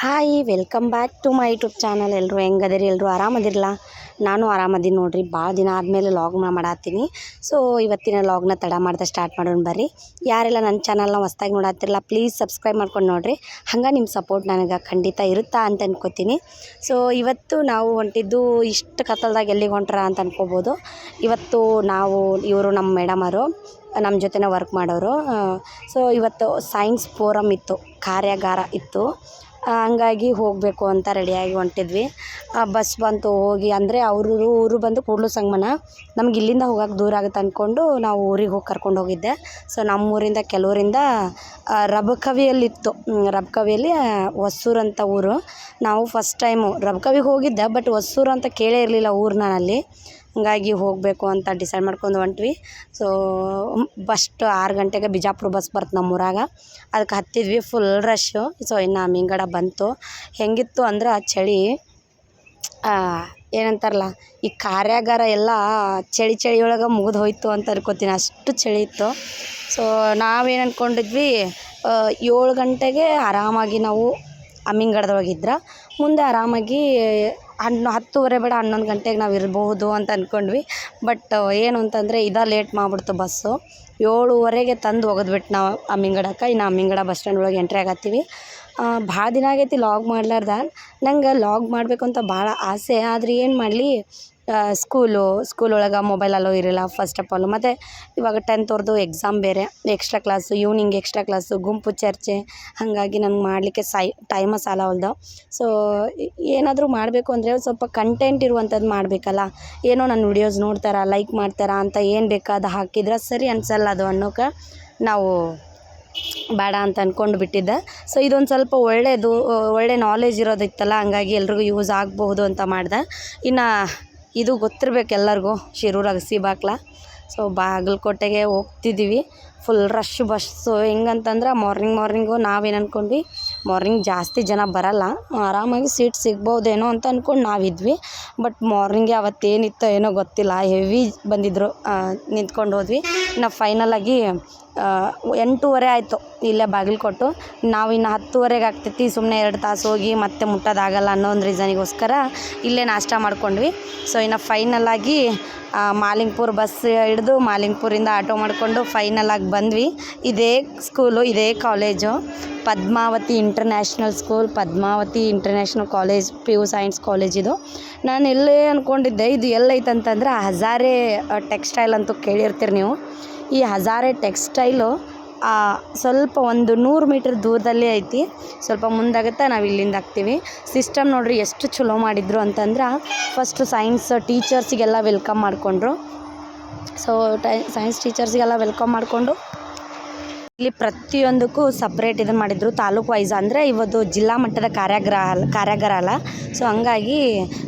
Hi welcome back to my YouTube channel. ಎಲ್ಲರೂ ಹೆಂಗದಿರಿ? ಎಲ್ಲರೂ ಆರಾಮದಿರಲ್ಲ? ನಾನು ಆರಾಮದೀನಿ ನೋಡಿರಿ. ಭಾಳ ದಿನ ಆದಮೇಲೆ ಲಾಗ್ ಮಾಡತ್ತೀನಿ. ಸೊ ಇವತ್ತಿನ ಲಾಗ್ನ ತಡ ಮಾಡ್ದೆ ಸ್ಟಾರ್ಟ್ ಮಾಡೋಣ ಬರ್ರಿ. ಯಾರೆಲ್ಲ ನನ್ನ ಚಾನಲ್ನ ಹೊಸ್ದಾಗಿ ನೋಡತ್ತಿರಲ್ಲ ಪ್ಲೀಸ್ ಸಬ್ಸ್ಕ್ರೈಬ್ ಮಾಡ್ಕೊಂಡು ನೋಡಿರಿ. ಹಂಗೆ ನಿಮ್ಮ ಸಪೋರ್ಟ್ ನನಗೆ ಖಂಡಿತ ಇರುತ್ತಾ ಅಂತ ಅನ್ಕೋತೀನಿ. ಸೊ ಇವತ್ತು ನಾವು ಹೊಂಟಿದ್ದು ಇಷ್ಟು ಕತ್ತಲ್ದಾಗ ಎಲ್ಲಿಗೆ ಹೊಂಟ್ರ ಅಂತ ಅನ್ಕೋಬೋದು. ಇವತ್ತು ಇವರು ನಮ್ಮ ಮೇಡಮರು ನಮ್ಮ ಜೊತೆನೇ ವರ್ಕ್ ಮಾಡೋರು. ಸೊ ಇವತ್ತು ಸೈನ್ಸ್ ಫೋರಮ್ ಇತ್ತು, ಕಾರ್ಯಾಗಾರ ಇತ್ತು. ಹಂಗಾಗಿ ಹೋಗಬೇಕು ಅಂತ ರೆಡಿಯಾಗಿ ಹೊಂಟಿದ್ವಿ. ಬಸ್ ಬಂತು, ಹೋಗಿ ಅಂದರೆ ಊರು ಬಂದು ಕೂಡಲು ಸಂಗಮನ. ನಮ್ಗೆ ಇಲ್ಲಿಂದ ಹೋಗೋಕೆ ದೂರ ಆಗುತ್ತೆ ಅಂದ್ಕೊಂಡು ನಾವು ಊರಿಗೆ ಹೋಗಿ ಕರ್ಕೊಂಡು ಹೋಗಿದ್ದೆ. ಸೊ ನಮ್ಮೂರಿಂದ ಕೆಲವರಿಂದ ರಬಕವಿಯಲ್ಲಿತ್ತು. ರಬಕವಿಯಲ್ಲಿ ಹೊಸೂರು ಅಂತ ಊರು. ನಾವು ಫಸ್ಟ್ ಟೈಮು ರಬಕವಿಗೆ ಹೋಗಿದ್ದೆ, ಬಟ್ ಹೊಸೂರು ಅಂತ ಕೇಳೇ ಇರಲಿಲ್ಲ ಊರು ನಾನಲ್ಲಿ. ಹಂಗಾಗಿ ಹೋಗಬೇಕು ಅಂತ ಡಿಸೈಡ್ ಮಾಡ್ಕೊಂಡು ಹೊಂಟ್ವಿ. ಸೊ ಫಸ್ಟ್ 6 ಗಂಟೆಗೆ ಬಿಜಾಪುರ ಬಸ್ ಬರ್ತದೆ ನಮ್ಮೂರಾಗ. ಅದಕ್ಕೆ ಹತ್ತಿದ್ವಿ. Full rush. ಸೊ ಇನ್ನು ಮೀಂಗಡ ಬಂತು. ಹೆಂಗಿತ್ತು ಅಂದ್ರೆ ಚಳಿ, ಏನಂತಾರಲ್ಲ, ಈ ಕಾರ್ಯಾಗಾರ ಎಲ್ಲ ಚಳಿ ಒಳಗೆ ಮುಗಿದು ಹೋಯ್ತು ಅಂತ ಅನ್ಕೋತೀನಿ, ಅಷ್ಟು ಚಳಿ ಇತ್ತು. ಸೊ ನಾವೇನು ಅಂದ್ಕೊಂಡಿದ್ವಿ, 7 ಗಂಟೆಗೆ ಆರಾಮಾಗಿ ನಾವು ಅಮ್ಮಿಂಗಡದೊಳಗಿದ್ರೆ ಮುಂದೆ ಆರಾಮಾಗಿ 10:30 ಬೇಡ 11 ಗಂಟೆಗೆ ನಾವು ಇರ್ಬೋದು ಅಂತ ಅಂದ್ಕೊಂಡ್ವಿ. ಬಟ್ ಏನು ಅಂತಂದರೆ ಲೇಟ್ ಮಾಡಿಬಿಡ್ತು ಬಸ್ಸು. 7:30ಗೆ ತಂದು ಒಗೆದ್ಬಿಟ್ಟು ನಾವು ಅಮ್ಮಿಂಗಡಕ್ಕೆ. ಇನ್ನು ಅಮ್ಮಿಂಗಡ ಬಸ್ ಸ್ಟ್ಯಾಂಡ್ ಒಳಗೆ ಎಂಟ್ರಿ ಆಗತ್ತೀವಿ. ಭಾಳ ದಿನ ಆಗೈತಿ ಲಾಗ್ ಮಾಡ್ಲಾರ್ದ. ನಂಗೆ ಲಾಗ್ ಮಾಡಬೇಕು ಅಂತ ಭಾಳ ಆಸೆ. ಆದರೆ ಏನು ಮಾಡಲಿ, ಸ್ಕೂಲ್ ಒಳಗೆ ಮೊಬೈಲ್ ಅಲೋ ಇರಲ್ಲ ಫಸ್ಟ್ ಆಫ್ ಆಲ್. ಮತ್ತು ಇವಾಗ 10th ಅವ್ರದ್ದು ಎಕ್ಸಾಮ್ ಬೇರೆ, extra class, evening extra class, ಗುಂಪು ಚರ್ಚೆ. ಹಾಗಾಗಿ ನಂಗೆ ಮಾಡಲಿಕ್ಕೆ ಟೈಮ ಸಾಲವಲ್ದು. ಸೊ ಏನಾದರೂ ಮಾಡಬೇಕು ಅಂದರೆ ಸ್ವಲ್ಪ ಕಂಟೆಂಟ್ ಇರುವಂಥದ್ದು ಮಾಡಬೇಕಲ್ಲ. ಏನೋ ನನ್ನ ವಿಡಿಯೋಸ್ ನೋಡ್ತಾರ, ಲೈಕ್ ಮಾಡ್ತಾರ ಅಂತ ಏನು ಬೇಕಾದ ಹಾಕಿದ್ರೆ ಸರಿ ಅನ್ಸಲ್ಲ ಅದು ಅನ್ನೋಕೆ ನಾವು ಬೇಡ ಅಂತ ಅಂದ್ಕೊಂಡು ಬಿಟ್ಟಿದ್ದೆ. ಸೊ ಇದೊಂದು ಸ್ವಲ್ಪ ಒಳ್ಳೆ ನಾಲೆಜ್ ಇರೋದಿತ್ತಲ್ಲ, ಹಂಗಾಗಿ ಎಲ್ರಿಗೂ ಯೂಸ್ ಆಗಬಹುದು ಅಂತ ಮಾಡಿದೆ. ಇನ್ನು ಇದು ಗೊತ್ತಿರ್ಬೇಕು ಎಲ್ಲರಿಗೂ, ಶಿರೂರು ಅಗಸಿಬಾಕ್ಲ. ಸೊ ಬಾಗಲಕೋಟೆಗೆ ಹೋಗ್ತಿದ್ದೀವಿ. Full rush bus. ಹೆಂಗಂತಂದ್ರೆ ಮಾರ್ನಿಂಗು ನಾವೇನು ಅಂದ್ಕೊಂಡ್ವಿ, ಮಾರ್ನಿಂಗ್ ಜಾಸ್ತಿ ಜನ ಬರಲ್ಲ, ಆರಾಮಾಗಿ ಸೀಟ್ ಸಿಗ್ಬೋದೇನೋ ಅಂತ ಅಂದ್ಕೊಂಡು ನಾವಿದ್ವಿ. ಬಟ್ ಮಾರ್ನಿಂಗ್ಗೆ ಅವತ್ತೇನಿತ್ತೋ ಏನೋ ಗೊತ್ತಿಲ್ಲ, ಹೆವಿ ಬಂದಿದ್ದರು. ನಿಂತ್ಕೊಂಡು ಹೋದ್ವಿ. ಇನ್ನು ಫೈನಲಾಗಿ 8:30 ಆಯಿತು ಇಲ್ಲೇ ಬಾಗಿಲು ನಾವು ಇನ್ನು 10:30ಗೆ ಆಗ್ತೈತಿ, ಸುಮ್ಮನೆ 2 ತಾಸು ಹೋಗಿ ಮತ್ತೆ ಮುಟ್ಟೋದಾಗಲ್ಲ ಅನ್ನೋ ಒಂದು ರೀಸನಿಗೋಸ್ಕರ ಇಲ್ಲೇ ನಾಷ್ಟ ಮಾಡ್ಕೊಂಡ್ವಿ. ಸೊ ಇನ್ನು ಫೈನಲಾಗಿ ಮಾಲಿಂಗ್ಪುರ ಬಸ್ ಹಿಡಿದು ಮಾಲಿಂಗ್ಪುರಿಂದ ಆಟೋ ಮಾಡಿಕೊಂಡು ಫೈನಲಾಗಿ ಬಂದ್ವಿ. ಇದೇ ಸ್ಕೂಲು, ಇದೇ college, Padmavati international school, Padmavati international college, PU science college ಇದು. ನಾನು ಎಲ್ಲೇ ಅಂದ್ಕೊಂಡಿದ್ದೆ ಇದು ಎಲ್ಲೈತಂತಂದ್ರೆ ಹಜಾರೆ ಟೆಕ್ಸ್ಟೈಲ್ ಅಂತೂ ಕೇಳಿರ್ತೀರಿ ನೀವು. ಈ ಹಜಾರೆ ಟೆಕ್ಸ್ಟೈಲು ಸ್ವಲ್ಪ ಒಂದು 100 ಮೀಟರ್ ದೂರದಲ್ಲೇ ಐತಿ. ಸ್ವಲ್ಪ ಮುಂದಾಗುತ್ತೆ, ನಾವು ಇಲ್ಲಿಂದ ಆಗ್ತೀವಿ. ಸಿಸ್ಟಮ್ ನೋಡ್ರಿ ಎಷ್ಟು ಚಲೋ ಮಾಡಿದ್ರು ಅಂತಂದ್ರೆ, ಫಸ್ಟು ಸೈನ್ಸ್ ಟೀಚರ್ಸಿಗೆಲ್ಲ ವೆಲ್ಕಮ್ ಮಾಡಿಕೊಂಡ್ರು. ಸೊ ಸೈನ್ಸ್ ಟೀಚರ್ಸಿಗೆಲ್ಲ ವೆಲ್ಕಮ್ ಮಾಡಿಕೊಂಡು ಇಲ್ಲಿ ಪ್ರತಿಯೊಂದಕ್ಕೂ ಸಪ್ರೇಟ್ ಇದನ್ನು ಮಾಡಿದರು, ತಾಲೂಕು ವೈಸ್. ಅಂದರೆ ಇವತ್ತು ಜಿಲ್ಲಾ ಮಟ್ಟದ ಕಾರ್ಯಾಗಾರ ಅಲ್ಲ. ಸೊ ಹಂಗಾಗಿ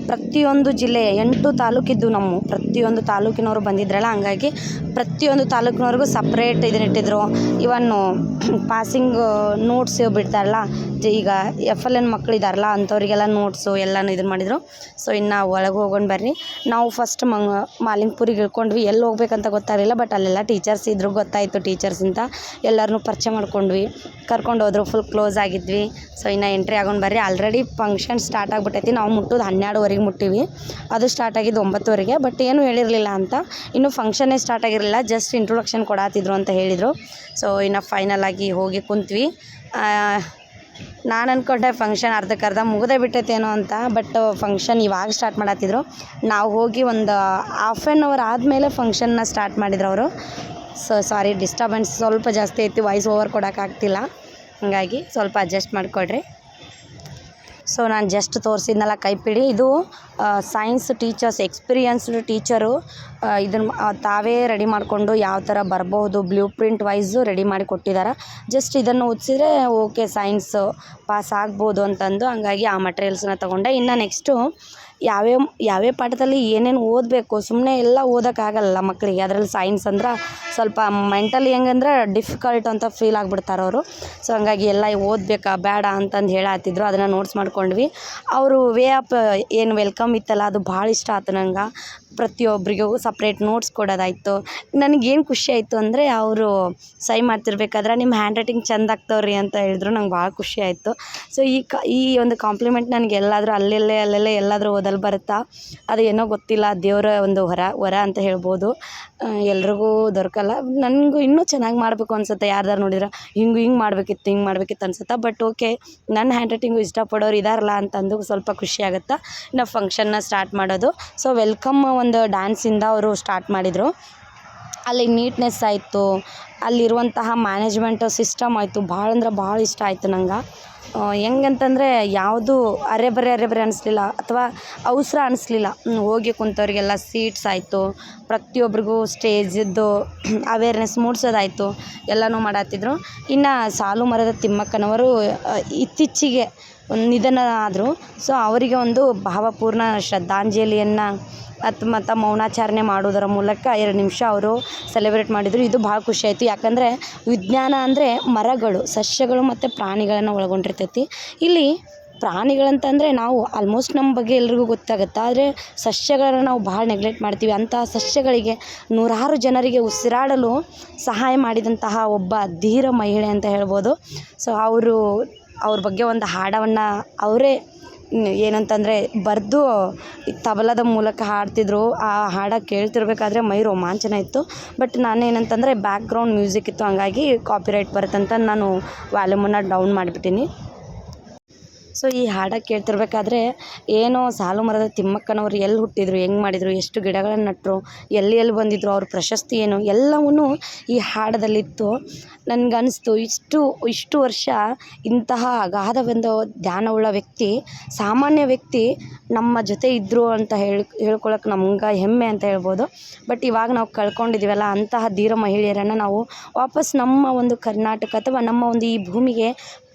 ಪ್ರತಿಯೊಂದು ಜಿಲ್ಲೆ 8 ತಾಲೂಕಿದ್ದು ಪ್ರತಿಯೊಂದು ತಾಲೂಕಿನವರು ಬಂದಿದ್ರಲ್ಲ, ಹಂಗಾಗಿ ಪ್ರತಿಯೊಂದು ತಾಲೂಕಿನವ್ರಿಗೂ ಸಪ್ರೇಟ್ ಇದನ್ನಿಟ್ಟಿದ್ರು. ಇವನ್ನು ಪಾಸಿಂಗ್ ನೋಟ್ಸ್ ಬಿಡ್ತಾರಲ್ಲ, ಈಗ FLN ಮಕ್ಕಳಿದಾರಲ್ಲ ಅಂಥವ್ರಿಗೆಲ್ಲ ನೋಟ್ಸು ಎಲ್ಲನೂ ಇದನ್ನು ಮಾಡಿದರು. ಸೊ ಇನ್ನು ಒಳಗೆ ಹೋಗೋಣ ಬರ್ರಿ. ನಾವು ಫಸ್ಟ್ ಮಾಲಿಂಗ್ಪುರಿಗೆ ಇಳ್ಕೊಂಡ್ವಿ. ಎಲ್ಲಿ ಹೋಗ್ಬೇಕಂತ ಗೊತ್ತಾಗಲಿಲ್ಲ, ಬಟ್ ಅಲ್ಲೆಲ್ಲ ಟೀಚರ್ಸ್ ಇದ್ರು, ಗೊತ್ತಾಯಿತು ಟೀಚರ್ಸ್ ಅಂತ. ಎಲ್ಲರನ್ನೂ ಪರಿಚಯ ಮಾಡ್ಕೊಂಡ್ವಿ, ಕರ್ಕೊಂಡು ಹೋದ್ರು. ಫುಲ್ ಕ್ಲೋಸ್ ಆಗಿದ್ವಿ. ಸೊ ಇನ್ನು ಎಂಟ್ರಿ ಆಗೋಣ ಬರ್ರಿ. ಆಲ್ರೆಡಿ ಫಂಕ್ಷನ್ ಸ್ಟಾರ್ಟ್ ಆಗಿಬಿಟ್ಟೈತಿ. ನಾವು ಮುಟ್ಟೋದು 12:30ಗೆ ಮುಟ್ಟಿವಿ, ಅದು ಸ್ಟಾರ್ಟ್ ಆಗಿದ್ದು 9:00ಗೆ. ಬಟ್ ಏನೂ ಹೇಳಿರಲಿಲ್ಲ ಅಂತ, ಇನ್ನೂ ಫಂಕ್ಷನ್ನೇ ಸ್ಟಾರ್ಟ್ ಆಗಿರಲಿಲ್ಲ, ಜಸ್ಟ್ ಇಂಟ್ರೊಡಕ್ಷನ್ ಕೊಡಾತಿದ್ರು ಅಂತ ಹೇಳಿದರು. ಸೊ ಇನ್ನು ಫೈನಲಾಗಿ ಹೋಗಿ ಕುಂತ್ವಿ. ನಾನು ಅಂದ್ಕೊಂಡೆ ಫಂಕ್ಷನ್ ಅರ್ಧಕ್ಕರ್ಧ ಮುಗಿದೇ ಬಿಟ್ಟೈತೇನೋ ಅಂತ, ಬಟ್ ಫಂಕ್ಷನ್ ಇವಾಗ ಸ್ಟಾರ್ಟ್ ಮಾಡತ್ತಿದ್ರು. ನಾವು ಹೋಗಿ ಒಂದು ½ ಆನ್ ಅವರ್ ಆದಮೇಲೆ ಫಂಕ್ಷನ್ನ ಸ್ಟಾರ್ಟ್ ಮಾಡಿದ್ರು ಅವರು. ಸೊ ಸಾರಿ, ಡಿಸ್ಟರ್ಬೆನ್ಸ್ ಸ್ವಲ್ಪ ಜಾಸ್ತಿ ಐತಿ, ವಾಯ್ಸ್ ಓವರ್ ಕೊಡೋಕ್ಕಾಗ್ತಿಲ್ಲ, ಹಾಗಾಗಿ ಸ್ವಲ್ಪ ಅಡ್ಜಸ್ಟ್ ಮಾಡಿಕೊಡ್ರಿ. ಸೊ ನಾನು ಜಸ್ಟ್ ತೋರಿಸಿದ್ನಲ್ಲ ಕೈಪಿಡಿ, ಇದು ಸೈನ್ಸ್ ಟೀಚರ್ಸ್, ಎಕ್ಸ್ಪೀರಿಯನ್ಸ್ಡ್ ಟೀಚರು ಇದನ್ನು ತಾವೇ ರೆಡಿ ಮಾಡಿಕೊಂಡು ಯಾವ ಥರ ಬರ್ಬೋದು ಬ್ಲೂ ಪ್ರಿಂಟ್ ವೈಸು ರೆಡಿ ಮಾಡಿ ಕೊಟ್ಟಿದ್ದಾರೆ. ಜಸ್ಟ್ ಇದನ್ನು ಓದಿಸಿದ್ರೆ ಓಕೆ ಸೈನ್ಸ್ ಪಾಸ್ ಆಗ್ಬೋದು ಅಂತಂದು, ಹಂಗಾಗಿ ಆ ಮಟೀರಿಯಲ್ಸನ್ನ ತೊಗೊಂಡೆ. ಇನ್ನು ನೆಕ್ಸ್ಟು ಯಾವ್ಯಾವ ಪಾಠದಲ್ಲಿ ಏನೇನು ಓದಬೇಕು, ಸುಮ್ಮನೆ ಎಲ್ಲ ಓದೋಕ್ಕಾಗಲ್ಲ ಮಕ್ಕಳಿಗೆ. ಅದರಲ್ಲಿ ಸೈನ್ಸ್ ಅಂದ್ರೆ ಸ್ವಲ್ಪ ಮೆಂಟಲಿ ಹೆಂಗಂದ್ರೆ ಡಿಫಿಕಲ್ಟ್ ಅಂತ ಫೀಲ್ ಆಗಿಬಿಡ್ತಾರೆ ಅವರು. ಸೊ ಹಂಗಾಗಿ ಎಲ್ಲ ಓದಬೇಕಾ ಬೇಡ ಅಂತಂದು ಹೇಳತ್ತಿದ್ರು, ಅದನ್ನು ನೋಟ್ಸ್ ಮಾಡ್ಕೊಂಡ್ವಿ. ಅವರು ವೇ ಆಫ್ ಏನು ವೆಲ್ಕಮ್ ಇತ್ತಲ್ಲ, ಅದು ಭಾಳ ಇಷ್ಟ ಆಯ್ತು ನಂಗೆ. ಪ್ರತಿಯೊಬ್ಬರಿಗೂ ಸಪ್ರೇಟ್ ನೋಟ್ಸ್ ಕೊಡೋದಾಯಿತು. ನನಗೇನು ಖುಷಿ ಆಯಿತು ಅಂದರೆ ಅವರು ಸಹಿ ಮಾಡ್ತಿರ್ಬೇಕಾದ್ರೆ ನಿಮ್ಮ ಹ್ಯಾಂಡ್ ರೈಟಿಂಗ್ ಚಂದ ಆಗ್ತಾವ್ರಿ ಅಂತ ಹೇಳಿದ್ರು. ನಂಗೆ ಭಾಳ ಖುಷಿ ಆಯಿತು. ಸೊ ಈ ಒಂದು ಕಾಂಪ್ಲಿಮೆಂಟ್ ನನಗೆ ಎಲ್ಲಾದರೂ ಅಲ್ಲೆಲ್ಲೇ ಎಲ್ಲಾದರೂ ಓದಲು ಬರುತ್ತಾ ಅದು ಏನೋ ಗೊತ್ತಿಲ್ಲ, ದೇವರ ಒಂದು ವರ ಅಂತ ಹೇಳ್ಬೋದು. ಎಲ್ರಿಗೂ ದೊರಕಲ್ಲ. ನನಗೂ ಇನ್ನೂ ಚೆನ್ನಾಗಿ ಮಾಡಬೇಕು ಅನ್ಸುತ್ತೆ. ಯಾರ್ದಾರು ನೋಡಿದ್ರೆ ಹಿಂಗೆ ಮಾಡಬೇಕಿತ್ತು ಅನ್ಸುತ್ತೆ. ಬಟ್ ಓಕೆ, ನನ್ನ ಹ್ಯಾಂಡ್ ರೈಟಿಂಗು ಇಷ್ಟಪಡೋರು ಇದಾರಲ್ಲ ಅಂತಂದು ಸ್ವಲ್ಪ ಖುಷಿ ಆಗುತ್ತೆ. ಇನ್ನು ಫಂಕ್ಷನ್ನ ಸ್ಟಾರ್ಟ್ ಮಾಡೋದು. ಸೊ ವೆಲ್ಕಮ್ ಒಂದು ಡ್ಯಾನ್ಸಿಂದ ಅವರು ಸ್ಟಾರ್ಟ್ ಮಾಡಿದರು. ಅಲ್ಲಿ ನೀಟ್ನೆಸ್ ಆಯಿತು, ಅಲ್ಲಿರುವಂತಹ ಮ್ಯಾನೇಜ್ಮೆಂಟ್ ಸಿಸ್ಟಮ್ ಆಯಿತು, ಭಾಳ ಅಂದ್ರೆ ಭಾಳ ಇಷ್ಟ ಆಯಿತು ನಂಗೆ. ಹೆಂಗಂತಂದರೆ ಯಾವುದು ಅರೆಬರೆ ಅನಿಸ್ಲಿಲ್ಲ ಅಥವಾ ಅವಸರ ಅನಿಸ್ಲಿಲ್ಲ. ಹೋಗಿ ಕುಂತವ್ರಿಗೆಲ್ಲ ಸೀಟ್ಸ್ ಆಯಿತು, ಪ್ರತಿಯೊಬ್ಬರಿಗೂ ಸ್ಟೇಜಿದ್ದು ಅವೇರ್ನೆಸ್ ಮೂಡಿಸೋದಾಯಿತು, ಎಲ್ಲನೂ ಮಾಡತ್ತಿದ್ರು. ಇನ್ನು ಸಾಲು ಮರದ ತಿಮ್ಮಕ್ಕನವರು ಇತ್ತೀಚೆಗೆ ನಿಧನ ಆದರು. ಸೊ ಅವರಿಗೆ ಒಂದು ಭಾವಪೂರ್ಣ ಶ್ರದ್ಧಾಂಜಲಿಯನ್ನು ಮತ್ತು ಮೌನಾಚರಣೆ ಮಾಡೋದರ ಮೂಲಕ 2 ನಿಮಿಷ ಅವರು ಸೆಲೆಬ್ರೇಟ್ ಮಾಡಿದರು. ಇದು ಭಾಳ ಖುಷಿ ಆಯಿತು. ಯಾಕಂದರೆ ವಿಜ್ಞಾನ ಅಂದರೆ ಮರಗಳು, ಸಸ್ಯಗಳು ಮತ್ತು ಪ್ರಾಣಿಗಳನ್ನು ಒಳಗೊಂಡಿರ್ತೈತಿ. ಇಲ್ಲಿ ಪ್ರಾಣಿಗಳಂತಂದರೆ ನಾವು ಆಲ್ಮೋಸ್ಟ್ ನಮ್ಮ ಬಗ್ಗೆ ಎಲ್ರಿಗೂ ಗೊತ್ತಾಗುತ್ತೆ. ಆದರೆ ಸಸ್ಯಗಳನ್ನು ನಾವು ಭಾಳ ನೆಗ್ಲೆಕ್ಟ್ ಮಾಡ್ತೀವಿ. ಅಂತಹ ಸಸ್ಯಗಳಿಗೆ ನೂರಾರು ಜನರಿಗೆ ಉಸಿರಾಡಲು ಸಹಾಯ ಮಾಡಿದಂತಹ ಒಬ್ಬ ಧೀರ ಮಹಿಳೆ ಅಂತ ಹೇಳ್ಬೋದು. ಸೊ ಅವ್ರ ಬಗ್ಗೆ ಒಂದು ಹಾಡವನ್ನು ಅವರೇ ಏನಂತಂದರೆ ಬರೆದು ತಬಲದ ಮೂಲಕ ಹಾಡ್ತಿದ್ರು. ಆ ಹಾಡು ಕೇಳ್ತಿರ್ಬೇಕಾದ್ರೆ ಮೈ ರೋಮಾಂಚನ ಇತ್ತು. ಬಟ್ ನಾನೇನಂತಂದರೆ ಬ್ಯಾಕ್ಗ್ರೌಂಡ್ ಮ್ಯೂಸಿಕ್ ಇತ್ತು, ಹಂಗಾಗಿ ಕಾಪಿರೈಟ್ ಬರುತ್ತಂತ ನಾನು ವಾಲ್ಯೂಮನ್ನು ಡೌನ್ ಮಾಡಿಬಿಟ್ಟೀನಿ. ಸೊ ಈ ಹಾಡು ಕೇಳ್ತಿರ್ಬೇಕಾದ್ರೆ ಏನೋ ಸಾಲು ಮರದ ತಿಮ್ಮಕ್ಕನವರು ಎಲ್ಲಿ ಹುಟ್ಟಿದ್ರು, ಹೆಂಗೆ ಮಾಡಿದರು, ಎಷ್ಟು ಗಿಡಗಳನ್ನು ನೆಟ್ಟರು, ಎಲ್ಲಿ ಬಂದಿದ್ರು, ಅವ್ರ ಪ್ರಶಸ್ತಿ ಏನು, ಎಲ್ಲವೂ ಈ ಹಾಡದಲ್ಲಿತ್ತು. ನನಗನ್ನಿಸ್ತು ಇಷ್ಟು ವರ್ಷ ಇಂತಹ ಅಗಾಧವೆಂದು ಧ್ಯಾನವುಳ್ಳ ವ್ಯಕ್ತಿ, ಸಾಮಾನ್ಯ ವ್ಯಕ್ತಿ ನಮ್ಮ ಜೊತೆ ಇದ್ದರು ಅಂತ ಹೇಳ್ಕೊಳಕ್ಕೆ ನಮ್ಗೆ ಹೆಮ್ಮೆ ಅಂತ ಹೇಳ್ಬೋದು. ಬಟ್ ಇವಾಗ ನಾವು ಕಳ್ಕೊಂಡಿದ್ದೀವಲ್ಲ, ಅಂತಹ ಧೀರ ಮಹಿಳೆಯರನ್ನು ನಾವು ವಾಪಸ್ ನಮ್ಮ ಒಂದು ಕರ್ನಾಟಕ ಅಥವಾ ನಮ್ಮ ಒಂದು ಈ ಭೂಮಿಗೆ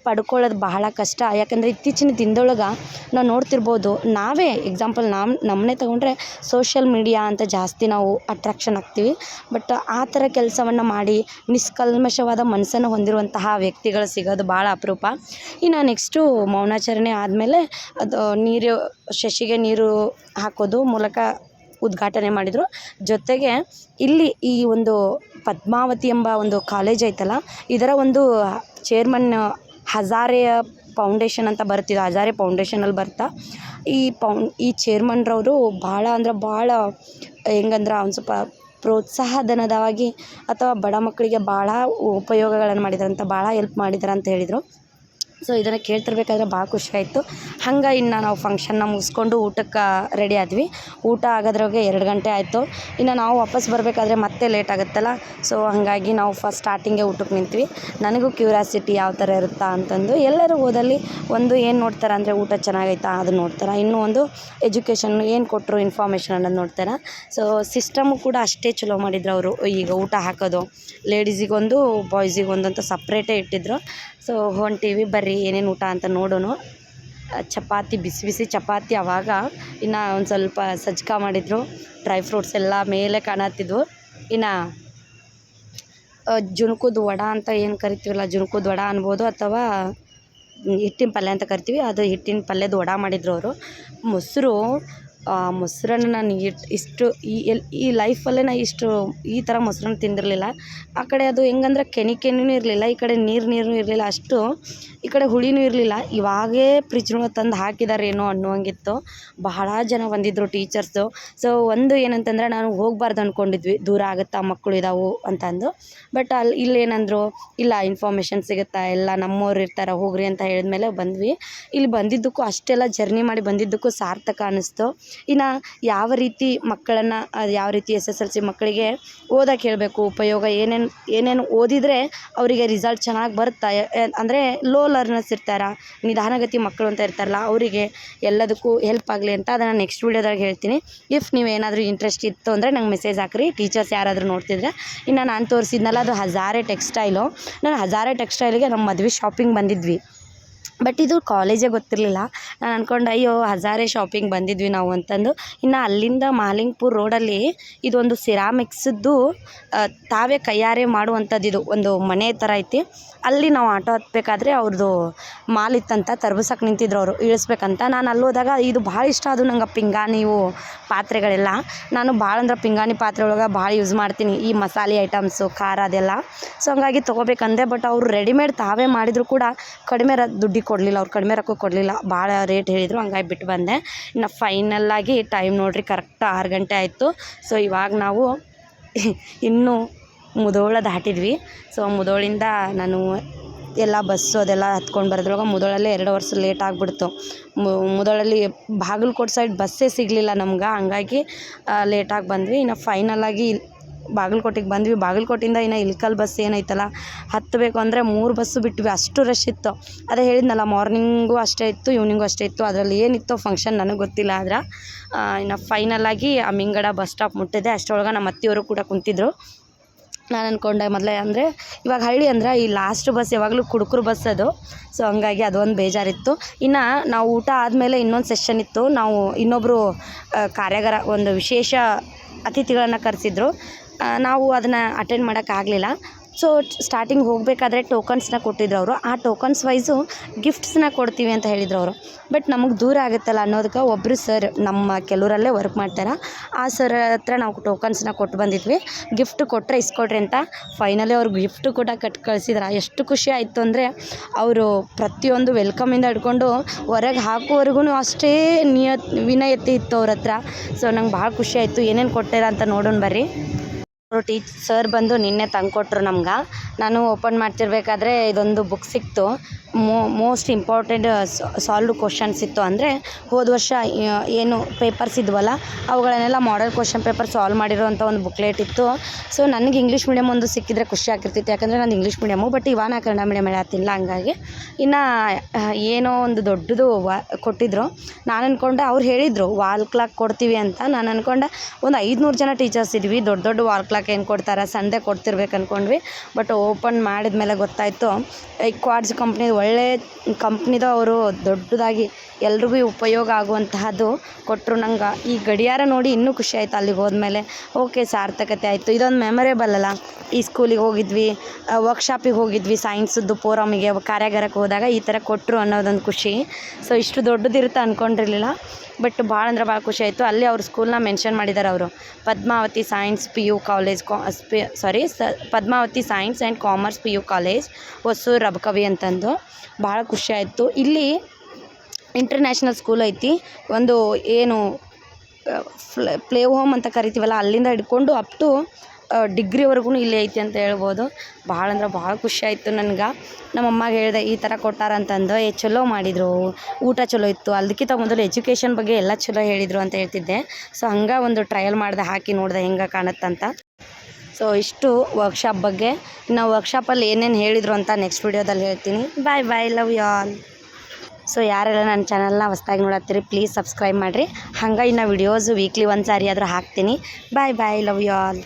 ಪಡ್ಕೊಳ್ಳೋದು ಬಹಳ ಕಷ್ಟ. ಯಾಕಂದರೆ ಇತ್ತೀಚಿನ ದಿನದೊಳಗೆ ನಾವು ನೋಡ್ತಿರ್ಬೋದು, ನಾವೇ ಎಕ್ಸಾಂಪಲ್ ನಮ್ಮನ್ನೇ ತೊಗೊಂಡ್ರೆ ಸೋಷಿಯಲ್ ಮೀಡಿಯಾ ಅಂತ ಜಾಸ್ತಿ ನಾವು ಅಟ್ರಾಕ್ಷನ್ ಆಗ್ತೀವಿ. ಬಟ್ ಆ ಥರ ಕೆಲಸವನ್ನು ಮಾಡಿ ನಿಷ್ಕಲ್ಮಶವಾದ ಮನಸ್ಸನ್ನು ಹೊಂದಿರುವಂತಹ ವ್ಯಕ್ತಿಗಳು ಸಿಗೋದು ಭಾಳ ಅಪರೂಪ. ಇನ್ನು ನೆಕ್ಸ್ಟು ಮೌನಾಚರಣೆ ಆದಮೇಲೆ ಅದು ಶಶಿಗೆ ನೀರು ಹಾಕೋದು ಮೂಲಕ ಉದ್ಘಾಟನೆ ಮಾಡಿದರು. ಜೊತೆಗೆ ಇಲ್ಲಿ ಈ ಒಂದು ಪದ್ಮಾವತಿ ಎಂಬ ಒಂದು ಕಾಲೇಜ್ ಐತಲ್ಲ, ಇದರ ಒಂದು ಚೇರ್ಮನ್ ಹಜಾರೆ ಫೌಂಡೇಶನ್ ಅಂತ ಬರ್ತಿದ್ದು, ಹಜಾರೆ ಫೌಂಡೇಶನಲ್ಲಿ ಬರ್ತಾ ಈ ಚೇರ್ಮನ್ರವರು ಭಾಳ ಅಂದ್ರೆ ಭಾಳ ಹೆಂಗಂದ್ರೆ ಒಂದು ಸ್ವಲ್ಪ ಪ್ರೋತ್ಸಾಹಧನದವಾಗಿ ಅಥವಾ ಬಡ ಮಕ್ಕಳಿಗೆ ಭಾಳ ಉಪಯೋಗಗಳನ್ನು ಮಾಡಿದಾರಂತ, ಭಾಳ ಹೆಲ್ಪ್ ಮಾಡಿದಾರೆ ಅಂತ ಹೇಳಿದರು. ಸೊ ಇದನ್ನು ಕೇಳ್ತಿರ್ಬೇಕಾದ್ರೆ ಭಾಳ ಖುಷಿ ಆಯಿತು. ಹಂಗೆ ಇನ್ನು ನಾವು ಫಂಕ್ಷನ್ನ ಮುಗಿಸ್ಕೊಂಡು ಊಟಕ್ಕೆ ರೆಡಿ ಆದ್ವಿ. ಊಟ ಆಗೋದ್ರಾಗೆ 2 ಗಂಟೆ ಆಯಿತು. ಇನ್ನು ನಾವು ವಾಪಸ್ ಬರಬೇಕಾದ್ರೆ ಮತ್ತೆ ಲೇಟ್ ಆಗುತ್ತಲ್ಲ. ಸೊ ಹಾಗಾಗಿ ನಾವು ಫಸ್ಟ್ ಸ್ಟಾರ್ಟಿಂಗೇ ಊಟಕ್ಕೆ ನಿಂತ್ವಿ. ನನಗೂ ಕ್ಯೂರಿಯಾಸಿಟಿ ಯಾವ ಥರ ಇರುತ್ತಾ ಅಂತಂದು. ಎಲ್ಲರೂ ಹೋದಲ್ಲಿ ಒಂದು ಏನು ನೋಡ್ತಾರೆ ಅಂದರೆ ಊಟ ಚೆನ್ನಾಗೈತಾ ಅದನ್ನು ನೋಡ್ತಾರೆ, ಇನ್ನೂ ಒಂದು ಎಜುಕೇಷನ್ ಏನು ಕೊಟ್ಟರು ಇನ್ಫಾರ್ಮೇಷನ್ ಅನ್ನೋದು ನೋಡ್ತಾರೆ. ಸೊ ಸಿಸ್ಟಮು ಕೂಡ ಅಷ್ಟೇ ಚಲೋ ಮಾಡಿದ್ರು ಅವರು. ಈಗ ಊಟ ಹಾಕೋದು ಲೇಡೀಸಿಗೊಂದು ಬಾಯ್ಸಿಗೊಂದು ಅಂತ ಸಪ್ರೇಟೇ ಇಟ್ಟಿದ್ರು. ಸೊ ಹೊಂಟೀವಿ ಬರ್ರಿ ಏನೇನು ಊಟ ಅಂತ ನೋಡೋಣ. ಚಪಾತಿ, ಬಿಸಿ ಬಿಸಿ ಚಪಾತಿ. ಆವಾಗ ಇನ್ನು ಒಂದು ಸ್ವಲ್ಪ ಸಜ್ಕ ಮಾಡಿದರು, ಡ್ರೈ ಫ್ರೂಟ್ಸ್ ಎಲ್ಲ ಮೇಲೆ ಕಾಣತ್ತಿದ್ವು. ಇನ್ನು ಜುಣ್ಕದ ವಡ ಅಂತ ಏನು ಕರಿತೀವಲ್ಲ, ಜುಣ್ಕದ ವಡ ಅನ್ಬೋದು ಅಥವಾ ಹಿಟ್ಟಿನ ಪಲ್ಯ ಅಂತ ಕರಿತೀವಿ, ಅದು ಹಿಟ್ಟಿನ ಪಲ್ಯದ ವಡ ಮಾಡಿದ್ರು ಅವರು. ಮೊಸರನ್ನ ನಾನು ಇಷ್ಟು ಈ ಲೈಫಲ್ಲೇ ನಾನು ಈ ಥರ ಮೊಸರನ್ನ ತಿಂದಿರಲಿಲ್ಲ. ಆ ಕಡೆ ಅದು ಹೆಂಗಂದ್ರೆ ಕೆನೆನೂ ಇರಲಿಲ್ಲ, ಈ ಕಡೆ ನೀರು ಇರಲಿಲ್ಲ, ಅಷ್ಟು ಈ ಕಡೆ ಹುಳಿನೂ ಇರಲಿಲ್ಲ. ಇವಾಗೇ ಫ್ರಿಜ್ನೊಳಗೆ ತಂದು ಹಾಕಿದಾರೇನೋ ಅನ್ನುವಂಗಿತ್ತು. ಬಹಳ ಜನ ಬಂದಿದ್ದರು ಟೀಚರ್ಸು. ಸೊ ಒಂದು ಏನಂತಂದ್ರೆ ನಾನು ಹೋಗಬಾರ್ದು ಅಂದ್ಕೊಂಡಿದ್ವಿ, ದೂರ ಆಗುತ್ತಾ, ಮಕ್ಕಳು ಇದಾವೆ ಅಂತಂದು. ಬಟ್ ಇಲ್ಲೇನಂದ್ರು, ಇಲ್ಲ ಇನ್ಫಾರ್ಮೇಷನ್ ಸಿಗುತ್ತಾ, ಎಲ್ಲ ನಮ್ಮವ್ರು ಇರ್ತಾರೆ, ಹೋಗ್ರಿ ಅಂತ ಹೇಳಿದ್ಮೇಲೆ ಬಂದ್ವಿ. ಇಲ್ಲಿ ಬಂದಿದ್ದಕ್ಕೂ ಅಷ್ಟೆಲ್ಲ ಜರ್ನಿ ಮಾಡಿ ಬಂದಿದ್ದಕ್ಕೂ ಸಾರ್ಥಕ ಅನ್ನಿಸ್ತು. ಇನ್ನು ಯಾವ ರೀತಿ ಮಕ್ಕಳನ್ನು ಯಾವ ರೀತಿ SSLC ಮಕ್ಕಳಿಗೆ ಓದಕ್ಕೆ ಹೇಳಬೇಕು, ಉಪಯೋಗ ಏನೇನು ಓದಿದರೆ ಅವರಿಗೆ ರಿಸಲ್ಟ್ ಚೆನ್ನಾಗಿ ಬರುತ್ತಾ, ಅಂದರೆ ಲೋ ಲರ್ನರ್ಸ್ ಇರ್ತಾರೆ, ನಿಧಾನಗತಿ ಮಕ್ಕಳು ಅಂತ ಇರ್ತಾರಲ್ಲ, ಅವರಿಗೆ ಎಲ್ಲದಕ್ಕೂ ಹೆಲ್ಪ್ ಆಗಲಿ ಅಂತ ಅದನ್ನು ನೆಕ್ಸ್ಟ್ ವೀಡಿಯೋದಾಗ ಹೇಳ್ತೀನಿ. ಇಫ್ ನೀವೇನಾದರೂ ಇಂಟ್ರೆಸ್ಟ್ ಇತ್ತು ಅಂದರೆ ನಂಗೆ ಮೆಸೇಜ್ ಹಾಕ್ರಿ, ಟೀಚರ್ಸ್ ಯಾರಾದರೂ ನೋಡ್ತಿದ್ರೆ. ಇನ್ನು ನಾನು ತೋರಿಸಿದ್ನಲ್ಲ ಅದು ಹಜಾರೆ ಟೆಕ್ಸ್ಟೈಲು. ನಾನು ಹಜಾರೆ ಟೆಕ್ಸ್ಟೈಲಿಗೆ ನಮ್ಮ ಮದುವೆ ಶಾಪಿಂಗ್ ಬಂದಿದ್ವಿ. ಬಟ್ ಇದು ಕಾಲೇಜೇ ಗೊತ್ತಿರಲಿಲ್ಲ. ನಾನು ಅಂದ್ಕೊಂಡೆ ಅಯ್ಯೋ ಹಜಾರೆ ಶಾಪಿಂಗ್ ಬಂದಿದ್ವಿ ನಾವು ಅಂತಂದು. ಇನ್ನು ಅಲ್ಲಿಂದ ಮಾಲಿಂಗ್ಪುರ್ ರೋಡಲ್ಲಿ ಇದೊಂದು ಸಿರಾಮಿಕ್ಸ್ದು ತಾವೇ ಕೈಯಾರೆ ಮಾಡುವಂಥದ್ದು, ಇದು ಒಂದು ಮನೆ ಥರ ಐತಿ. ಅಲ್ಲಿ ನಾವು ಆಟೋ ಹತ್ಬೇಕಾದ್ರೆ ಅವ್ರದ್ದು ಮಾಲ್ ಇತ್ತಂತ, ತರ್ಬಿಸಕ್ಕೆ ನಿಂತಿದ್ರು ಅವರು ಇಳಿಸ್ಬೇಕಂತ. ನಾನು ಅಲ್ಲಿ ಹೋದಾಗ ಇದು ಭಾಳ ಇಷ್ಟ ಅದು ನಂಗೆ, ಪಿಂಗಾಣಿವು ಪಾತ್ರೆಗಳೆಲ್ಲ. ನಾನು ಭಾಳ ಅಂದ್ರೆ ಪಿಂಗಾಣಿ ಪಾತ್ರೆ ಒಳಗೆ ಭಾಳ ಯೂಸ್ ಮಾಡ್ತೀನಿ ಈ ಮಸಾಲೆ ಐಟಮ್ಸು, ಖಾರ ಅದೆಲ್ಲ. ಸೊ ಹಂಗಾಗಿ ತೊಗೋಬೇಕಂದೆ. ಬಟ್ ಅವರು ರೆಡಿಮೇಡ್ ತಾವೇ ಮಾಡಿದ್ರು ಕೂಡ ಕಡಿಮೆ ದುಡ್ಡಿಗೆ ಕೊಡಲಿಲ್ಲ, ಅವ್ರು ಕಡಿಮೆ ರೊಕ್ಕಕ್ಕೆ ಕೊಡಲಿಲ್ಲ, ಭಾಳ ರೇಟ್ ಹೇಳಿದರು. ಹಂಗಾಗಿ ಬಿಟ್ಟು ಬಂದೆ. ಇನ್ನು ಫೈನಲ್ಲಾಗಿ ಟೈಮ್ ನೋಡಿರಿ ಕರೆಕ್ಟ್ 6 ಗಂಟೆ ಆಯಿತು. ಸೊ ಇವಾಗ ನಾವು ಇನ್ನೂ ಮುಧೋಳ ದಾಟಿದ್ವಿ. ಸೊ ಮುಧೋಳಿಂದ ನಾನು ಎಲ್ಲ ಬಸ್ಸು ಅದೆಲ್ಲ ಹತ್ಕೊಂಡು ಬರೋದ್ರೊಳಗೆ ಮುಧೋಳಲ್ಲೇ 2 ವರ್ಷ ಲೇಟ್ ಆಗಿಬಿಡ್ತು. ಮುಧೋಳಲ್ಲಿ ಬಾಗಲಕೋಟೆ ಸೈಡ್ ಬಸ್ಸೇ ಸಿಗಲಿಲ್ಲ ನಮ್ಗೆ, ಹಂಗಾಗಿ ಲೇಟಾಗಿ ಬಂದ್ವಿ. ಇನ್ನು ಫೈನಲಾಗಿ ಬಾಗಲಕೋಟೆಗೆ ಬಂದ್ವಿ. ಬಾಗಲಕೋಟೆಯಿಂದ ಇನ್ನು ಇಲ್ಕಲ್ ಬಸ್ ಏನೈತಲ್ಲ ಹತ್ತಬೇಕು ಅಂದರೆ 3 ಬಸ್ಸು ಬಿಟ್ವಿ, ಅಷ್ಟು ರಶ್ ಇತ್ತು. ಅದೇ ಹೇಳಿದ್ನಲ್ಲ, ಮಾರ್ನಿಂಗು ಅಷ್ಟೇ ಇತ್ತು, ಈವ್ನಿಂಗು ಅಷ್ಟೇ ಇತ್ತು. ಅದರಲ್ಲಿ ಏನಿತ್ತು ಫಂಕ್ಷನ್ ನನಗೆ ಗೊತ್ತಿಲ್ಲ. ಆದ್ರೆ ಇನ್ನು ಫೈನಲಾಗಿ ಅಮ್ಮಿಂಗಡ ಬಸ್ ಸ್ಟಾಪ್ ಮುಟ್ಟಿದೆ. ಅಷ್ಟರೊಳಗೆ ನಮ್ಮ ಅತ್ತೆಯವರು ಕೂಡ ಕುಂತಿದ್ರು. ನಾನು ಅಂದ್ಕೊಂಡೆ ಮೊದಲೇ ಅಂದರೆ ಇವಾಗ ಹಳ್ಳಿ ಅಂದ್ರೆ ಈ ಲಾಸ್ಟ್ ಬಸ್ ಯಾವಾಗಲೂ ಕುಡುಕರು ಬಸ್ ಅದು. ಸೊ ಹಂಗಾಗಿ ಅದೊಂದು ಬೇಜಾರಿತ್ತು. ಇನ್ನು ನಾವು ಊಟ ಆದಮೇಲೆ ಇನ್ನೊಂದು ಸೆಷನ್ ಇತ್ತು. ನಾವು ಇನ್ನೊಬ್ಬರು ಕಾರ್ಯಾಗಾರ, ಒಂದು ವಿಶೇಷ ಅತಿಥಿಗಳನ್ನು ಕರೆಸಿದ್ರು. ನಾವು ಅದನ್ನು ಅಟೆಂಡ್ ಮಾಡೋಕ್ಕಾಗಲಿಲ್ಲ. ಸೊ ಸ್ಟಾರ್ಟಿಂಗ್ ಹೋಗಬೇಕಾದ್ರೆ ಟೋಕನ್ಸ್ನ ಕೊಟ್ಟಿದ್ರು ಅವರು. ಆ ಟೋಕನ್ಸ್ ವೈಸು ಗಿಫ್ಟ್ಸ್ನ ಕೊಡ್ತೀವಿ ಅಂತ ಹೇಳಿದ್ರು ಅವರು. ಬಟ್ ನಮಗೆ ದೂರ ಆಗುತ್ತಲ್ಲ ಅನ್ನೋದಕ್ಕೆ ಒಬ್ಬರು ಸರ್ ನಮ್ಮ ಕೆಲವರಲ್ಲೇ ವರ್ಕ್ ಮಾಡ್ತಾರೆ, ಆ ಸರ್ ಹತ್ರ ನಾವು ಟೋಕನ್ಸ್ನ ಕೊಟ್ಟು ಬಂದಿದ್ವಿ. ಗಿಫ್ಟ್ ಕೊಟ್ಟರೆ ಇಸ್ಕೊಡ್ರಿ ಅಂತ. ಫೈನಲಿ ಅವ್ರು ಗಿಫ್ಟು ಕೂಡ ಕಟ್ಟಿ ಕಳಿಸಿದ್ರು. ಎಷ್ಟು ಖುಷಿ ಆಯಿತು ಅಂದರೆ ಅವರು ಪ್ರತಿಯೊಂದು ವೆಲ್ಕಮಿಂದ ಹಿಡ್ಕೊಂಡು ಹೊರಗೆ ಹಾಕುವವರೆಗೂ ಅಷ್ಟೇ ವಿನಯತೆ ಇತ್ತು ಅವ್ರ ಹತ್ರ. ಸೊ ನಂಗೆ ಭಾಳ ಖುಷಿ ಆಯಿತು. ಏನೇನು ಕೊಟ್ಟಾರ ಅಂತ ನೋಡೋಣ ಬರ್ರಿ. ಅವರು ಸರ್ ಬಂದು ನಿನ್ನೆ ತಂದುಕೊಟ್ರು ನಮ್ಗೆ. ನಾನು ಓಪನ್ ಮಾಡ್ತಿರ್ಬೇಕಾದ್ರೆ ಇದೊಂದು ಬುಕ್ ಸಿಕ್ತು. ಮೋಸ್ಟ್ ಇಂಪಾರ್ಟೆಂಟ್ ಸಾಲ್ವ್ಡ್ ಕ್ವಶನ್ಸ್ ಇತ್ತು. ಅಂದರೆ ಹೋದ ವರ್ಷ ಏನು ಪೇಪರ್ಸ್ ಇದ್ವಲ್ಲ ಅವುಗಳನ್ನೆಲ್ಲ ಮಾಡೆಲ್ ಕ್ವಶನ್ ಪೇಪರ್ ಸಾಲ್ವ್ ಮಾಡಿರೋಂಥ ಒಂದು ಬುಕ್ಲೆಟ್ ಇತ್ತು. ಸೊ ನನಗೆ ಇಂಗ್ಲೀಷ್ ಮೀಡಿಯಮ್ ಒಂದು ಸಿಕ್ಕಿದ್ರೆ ಖುಷಿ ಆಗ್ತಿರ್ತಿತ್ತು, ಯಾಕಂದರೆ ನಾನು ಇಂಗ್ಲೀಷ್ ಮೀಡಿಯಮು. ಬಟ್ ಇವಾಗ ನಾ ಕನ್ನಡ ಮೀಡಿಯಮ್ ಹೇಳತ್ತಿಲ್ಲ, ಹಂಗಾಗಿ ಇನ್ನು ಏನೋ ಒಂದು ದೊಡ್ಡದು ಕೊಟ್ಟಿದ್ರು. ನಾನು ಅಂದ್ಕೊಂಡೆ, ಅವ್ರು ಹೇಳಿದರು ವಾಲ್ ಕ್ಲಾಕ್ ಕೊಡ್ತೀವಿ ಅಂತ. ನಾನು ಅಂದ್ಕೊಂಡೆ ಒಂದು 500 ಜನ ಟೀಚರ್ಸ್ ಇದ್ವಿ, ದೊಡ್ಡ ವಾಲ್ ಕ್ಲಾಕ್ ಏನು ಕೊಡ್ತಾರೆ, ಸಂಡೇ ಕೊಡ್ತಿರ್ಬೇಕು ಅಂದ್ಕೊಂಡ್ವಿ. ಬಟ್ ಓಪನ್ ಮಾಡಿದ ಮೇಲೆ ಗೊತ್ತಾಯಿತು ಈ ಕ್ವಾಡ್ಸ್ ಕಂಪ್ನಿ ಒಳ್ಳೆ ಕಂಪ್ನಿದು. ಅವರು ದೊಡ್ಡದಾಗಿ ಎಲ್ರಿಗೂ ಉಪಯೋಗ ಆಗುವಂತಹದ್ದು ಕೊಟ್ಟರು ನಂಗೆ. ಈ ಗಡಿಯಾರ ನೋಡಿ ಇನ್ನೂ ಖುಷಿ ಆಯಿತು ಅಲ್ಲಿಗೆ ಹೋದ್ಮೇಲೆ. ಓಕೆ, ಸಾರ್ಥಕತೆ ಆಯಿತು. ಇದೊಂದು ಮೆಮೊರೇಬಲ್ ಅಲ್ಲ. ಈ ಸ್ಕೂಲಿಗೆ ಹೋಗಿದ್ವಿ, ವರ್ಕ್ಶಾಪಿಗೆ ಹೋಗಿದ್ವಿ, ಸೈನ್ಸದ್ದು ಫೋರಮಿಗೆ ಕಾರ್ಯಾಗಾರಕ್ಕೆ ಹೋದಾಗ ಈ ಥರ ಕೊಟ್ಟರು ಅನ್ನೋದೊಂದು ಖುಷಿ. ಸೊ ಇಷ್ಟು ದೊಡ್ಡದಿರುತ್ತೆ ಅಂದ್ಕೊಂಡಿರಲಿಲ್ಲ. ಬಟ್ ಭಾಳ ಅಂದ್ರೆ ಭಾಳ ಖುಷಿ ಆಯಿತು. ಅಲ್ಲಿ ಅವ್ರ ಸ್ಕೂಲ್ನ ಮೆನ್ಷನ್ ಮಾಡಿದ್ದಾರೆ ಅವರು, Padmavati science PU college, Padmavati science and commerce PU college, Hosur Rabakavi ಅಂತಂದು. ಭಾಳ ಖುಷಿ ಆಯಿತು. ಇಲ್ಲಿ ಇಂಟರ್ನ್ಯಾಷನಲ್ ಸ್ಕೂಲ್ ಐತಿ. ಒಂದು ಏನು ಪ್ಲೇ ಹೋಮ್ ಅಂತ ಕರಿತೀವಲ್ಲ, ಅಲ್ಲಿಂದ ಹಿಡ್ಕೊಂಡು ಅಪ್ ಟು ಡಿಗ್ರಿವರೆಗೂ ಇಲ್ಲೇ ಐತಿ ಅಂತ ಹೇಳ್ಬೋದು. ಭಾಳ ಅಂದ್ರೆ ಭಾಳ ಖುಷಿ ಆಯಿತು ನನಗೆ. ನಮ್ಮಮ್ಮಗೆ ಹೇಳಿದೆ ಈ ಥರ ಕೊಟ್ಟಾರಂತಂದು. ಚಲೋ ಮಾಡಿದರು, ಊಟ ಚಲೋ ಇತ್ತು, ಅದಕ್ಕಿಂತ ಮೊದಲು ಎಜುಕೇಷನ್ ಬಗ್ಗೆ ಎಲ್ಲ ಚಲೋ ಹೇಳಿದರು ಅಂತ ಹೇಳ್ತಿದ್ದೆ. ಸೊ ಹಂಗೆ ಒಂದು ಟ್ರಯಲ್ ಮಾಡಿದೆ, ಹಾಕಿ ನೋಡಿದೆ ಹೆಂಗೆ ಕಾಣುತ್ತಂತ. ಸೊ ಇಷ್ಟು ವರ್ಕ್ಶಾಪ್ ಬಗ್ಗೆ. ಇನ್ನು ವರ್ಕ್ಶಾಪಲ್ಲಿ ಏನೇನು ಹೇಳಿದರು ಅಂತ ನೆಕ್ಸ್ಟ್ ವಿಡಿಯೋದಲ್ಲಿ ಹೇಳ್ತೀನಿ. ಬಾಯ್ ಬಾಯ್, ಲವ್ ಯು ಆಲ್. ಸೊ ಯಾರೆಲ್ಲ ನನ್ನ ಚಾನಲ್ನ ಹೊಸ್ದಾಗಿ ನೋಡತ್ತೀರಿ ಪ್ಲೀಸ್ ಸಬ್ಸ್ಕ್ರೈಬ್ ಮಾಡಿರಿ. ಹಂಗೆ ಇನ್ನು ವಿಡಿಯೋಸ್ ವೀಕ್ಲಿ 1 ಸಾರಿ ಆದರೂ ಹಾಕ್ತೀನಿ. ಬಾಯ್ ಬಾಯ್, ಲವ್ ಯು ಆಲ್.